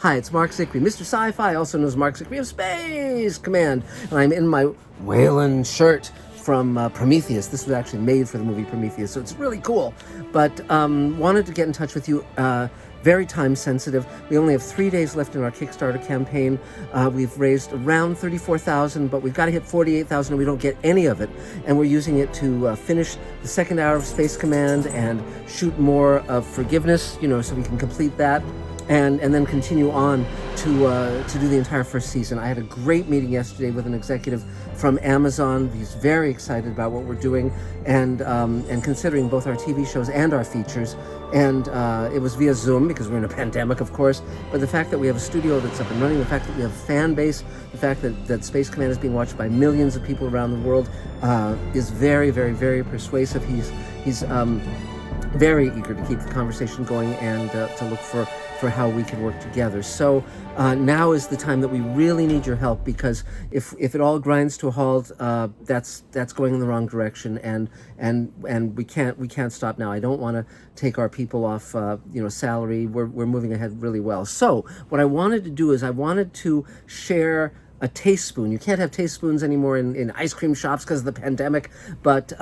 Hi, it's Mark Zickrey, Mr. Sci-Fi, also known as Mark Zickrey of Space Command, and I'm in my Whalen shirt from Prometheus. This was actually made for the movie Prometheus, so it's really cool. But wanted to get in touch with you. Very time sensitive. We only have 3 days left in our Kickstarter campaign. We've raised around 34,000, but we've got to hit 48,000 and we don't get any of it. And we're using it to finish the second hour of Space Command and shoot more of Forgiveness, so we can complete that. And then continue on to do the entire first season. I had a great meeting yesterday with an executive from Amazon. He's very excited about what we're doing and considering both our TV shows and our features. And it was via Zoom because we're in a pandemic, of course. But the fact that we have a studio that's up and running, the fact that we have a fan base, the fact that Space Command is being watched by millions of people around the world is very, very, very persuasive. He's very eager to keep the conversation going and to look for how we can work together. So now is the time that we really need your help, because if it all grinds to a halt, that's going in the wrong direction, and we can't stop now. I don't want to take our people off salary. We're moving ahead really well. So what I wanted to do is I wanted to share a taste-spoon. You can't have taste-spoons anymore in ice cream shops because of the pandemic, but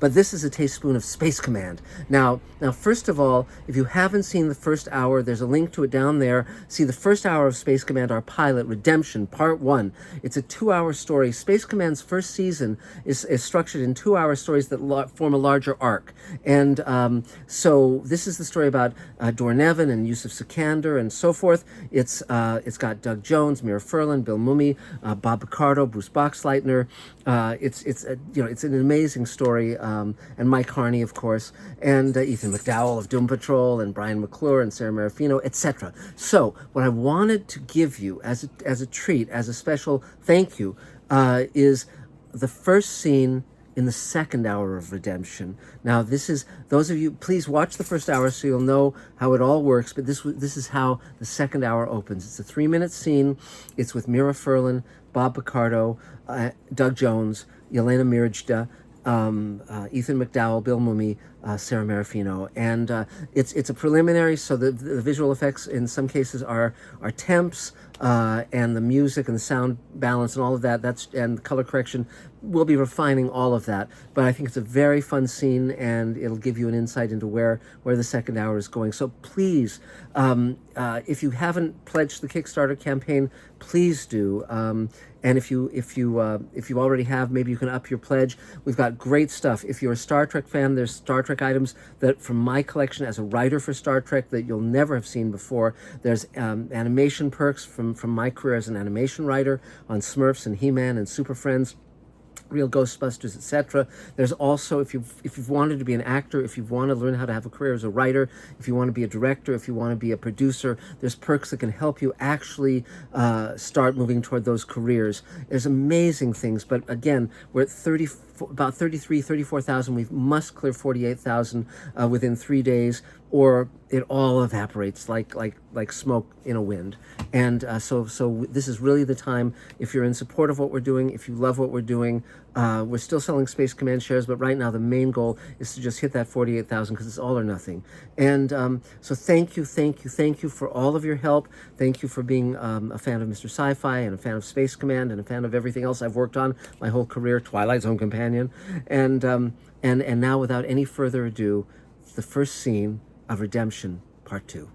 this is a taste-spoon of Space Command. Now, first of all, if you haven't seen the first hour, there's a link to it down there. See the first hour of Space Command, our pilot, Redemption, Part 1. It's a 2-hour story. Space Command's first season is structured in 2-hour stories that form a larger arc. And so this is the story about Dornevan and Yusuf Sikander and so forth. It's got Doug Jones, Mira Furlan, Bill Mumy, Bob Picardo, Bruce Boxleitner. It's an amazing story, and Mike Harney, of course, and Ethan McDowell of Doom Patrol, and Brian McClure and Sarah Marafino, etc. So what I wanted to give you as a treat, as a special thank you, is the first scene in the second hour of Redemption. Now, this is, those of you, please watch the first hour so you'll know how it all works, but this is how the second hour opens. It's a 3-minute scene. It's with Mira Furlan, Bob Picardo, Doug Jones, Yelena Mirijda, Ethan McDowell, Bill Mumy, Sarah Marafino, and it's a preliminary, so the visual effects in some cases are temps, and the music and the sound balance and all of that, and the color correction. We'll be refining all of that, but I think it's a very fun scene, and it'll give you an insight into where the second hour is going. So please, if you haven't pledged the Kickstarter campaign, please do. And if you already have, maybe you can up your pledge. We've got great stuff. If you're a Star Trek fan, there's Star Trek items that from my collection as a writer for Star Trek that you'll never have seen before. There's animation perks from my career as an animation writer on Smurfs and He-Man and Super Friends, Real Ghostbusters, etc. There's also, if you've wanted to be an actor, if you want to learn how to have a career as a writer, if you want to be a director, if you want to be a producer, there's perks that can help you actually start moving toward those careers. There's amazing things, but again, we're at about 34,000. We must clear 48,000 within 3 days, or it all evaporates like smoke in a wind. And so this is really the time. If you're in support of what we're doing, if you love what we're doing, we're still selling Space Command shares, but right now the main goal is to just hit that 48,000 because it's all or nothing. And so thank you for all of your help. Thank you for being a fan of Mr. Sci-Fi and a fan of Space Command and a fan of everything else I've worked on my whole career, Twilight Zone Companion. And now, without any further ado, the first scene of Redemption, Part 2.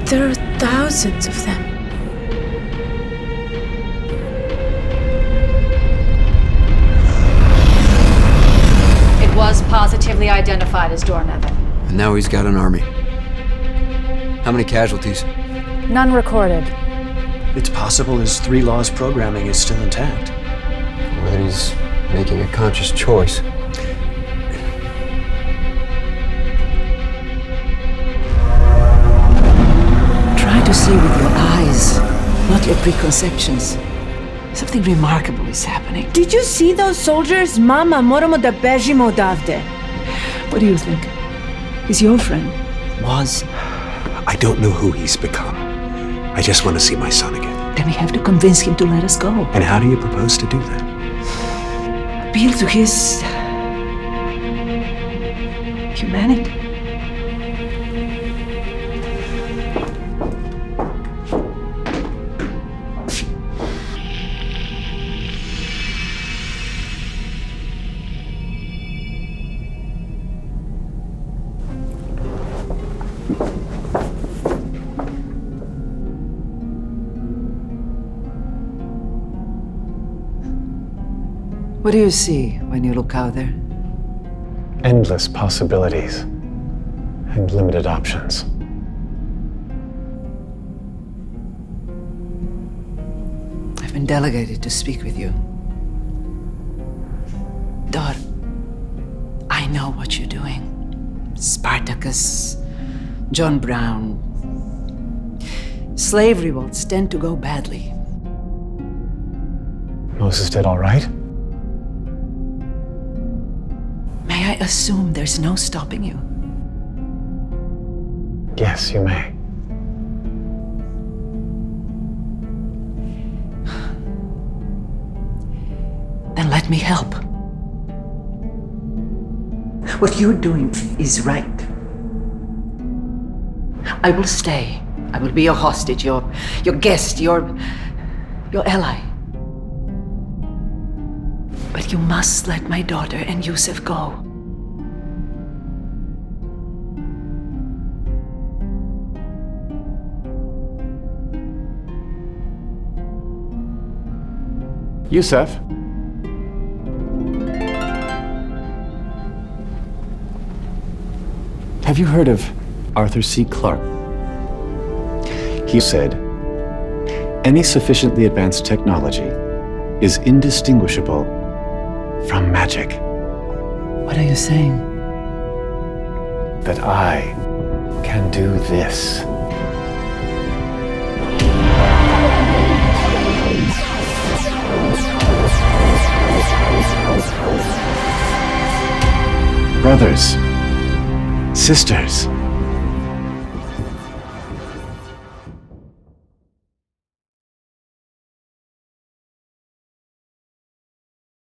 There are thousands of them. It was positively identified as Dornevan. And now he's got an army. How many casualties? None recorded. It's possible his 3 laws programming is still intact. Or that he's making a conscious choice. Try to see with your eyes, not your preconceptions. Something Nothing remarkable is happening. Did you see those soldiers? Mama, moramo da bežimo odavde. What do you think? He's your friend. Was. I don't know who he's become. I just want to see my son again. Then we have to convince him to let us go. And how do you propose to do that? Appeal to his humanity. What do you see when you look out there? Endless possibilities and limited options. I've been delegated to speak with you. Daughter, I know what you're doing. Spartacus, John Brown. Slave revolts tend to go badly. Moses did all right? May I assume there's no stopping you? Yes, you may. Then let me help. What you're doing is right. I will stay. I will be your hostage, your guest, your ally. But you must let my daughter and Yusuf go. Yusuf? Have you heard of Arthur C. Clarke? He said, any sufficiently advanced technology is indistinguishable from magic. What are you saying? That I can do this. Brothers, sisters,